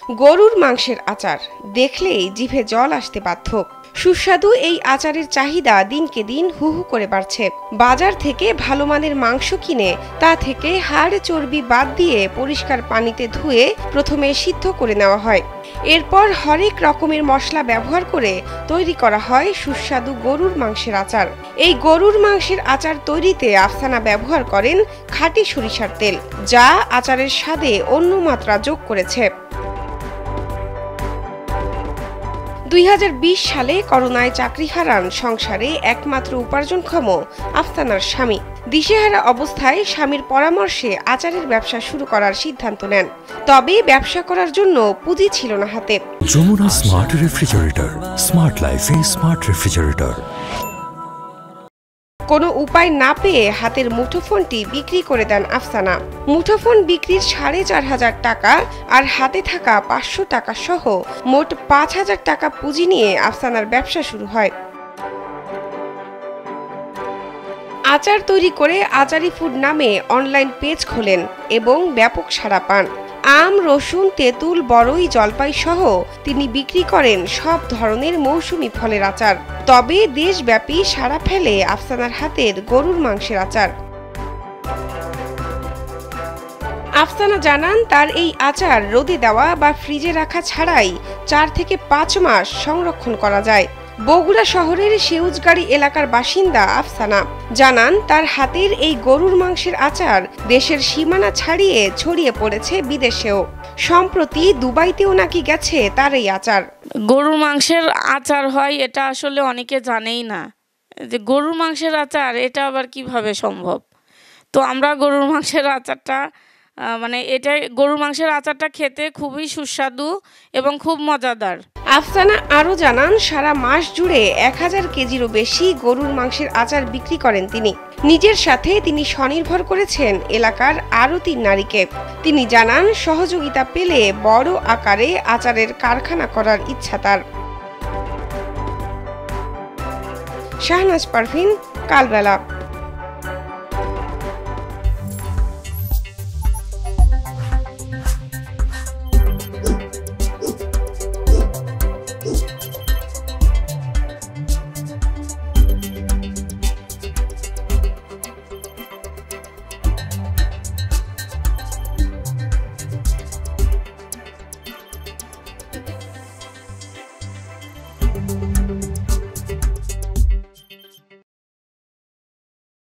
গরুর মাংসের আচার দেখলেই জিভে জল আসতে বাধ্য। সুস্বাদু এই আচারের চাহিদা দিনকে দিন হু হু করে বাড়ছে। বাজার থেকে ভালো মানের মাংস কিনে তা থেকে হাড় চর্বি বাদ দিয়ে পরিষ্কার পানিতে ধুয়ে প্রথমে সিদ্ধ করে নেওয়া হয়। এরপর হরেক রকমের মশলা ব্যবহার করে তৈরি করা হয় সুস্বাদু গরুর মাংসের আচার। এই গরুর মাংসের আচার তৈরিতে আফসানা ব্যবহার করেন খাঁটি সরিষার তেল, যা আচারের স্বাদে অন্য মাত্রা যোগ করেছে। 2020 সালে করোনায় চাকরি হারান সংসারে একমাত্র উপার্জনক্ষম আফসানার স্বামী। দিশেহারা অবস্থায় স্বামীর পরামর্শে আচারের ব্যবসা শুরু করার সিদ্ধান্ত নেন। তবে ব্যবসা করার জন্য পুঁজি ছিল না হাতে। যমুনা স্মার্ট রেফ্রিজারেটর, স্মার্ট লাইফে স্মার্ট রেফ্রিজারেটর। কোনো উপায় না পেয়ে হাতের মুঠোফোনটি বিক্রি করে দেন আফসানা। মুঠোফোন বিক্রির 4,500 টাকা আর হাতে থাকা 500 টাকা সহ মোট 5,000 টাকা পুঁজি নিয়ে আফসানার ব্যবসা শুরু হয়। আচার তৈরি করে আচারি ফুড নামে অনলাইন পেজ খোলেন এবং ব্যাপক সাড়া পান। আম, রসুন, তেঁতুল, বড়ই, জলপাই সহ তিনি বিক্রি করেন সব ধরনের মৌসুমি ফলের আচার। তবে দেশব্যাপী সাড়া ফেলে আফসানার হাতের গরুর মাংসের আচার। আফসানা জানান, তার এই আচার রোদে দেওয়া বা ফ্রিজে রাখা ছাড়াই 4 থেকে 5 মাস সংরক্ষণ করা যায়। বগুড়া শহরের সেউজগাড়ি এলাকার বাসিন্দা আফসানা জানান, তার হাতের এই গরুর মাংসের আচার দেশের সীমানা ছাড়িয়ে ছড়িয়ে পড়েছে বিদেশেও। সম্প্রতি দুবাইতেও নাকি গেছে তার এই আচার। গরুর মাংসের আচার হয় এটা আসলে অনেকে জানেই না, যে গরুর মাংসের আচার এটা আবার কিভাবে সম্ভব। তো আমরা গরুর মাংসের আচারটা গরুর মাংসের আচারটা খেতে খুবই সুস্বাদু এবং খুব মজাদার। আফসানা আরও জানান, সারা মাস জুড়ে 1000 কেজিরও বেশি গরুর মাংসের আচার বিক্রি করেন তিনি। নিজের সাথে তিনি স্বনির্ভর করেছেন এলাকার আরও 3 নারীকে। তিনি জানান, সহযোগিতা পেলে বড় আকারে আচারের কারখানা করার ইচ্ছা তার। শাহনাজ পারভিন, কালবেলা।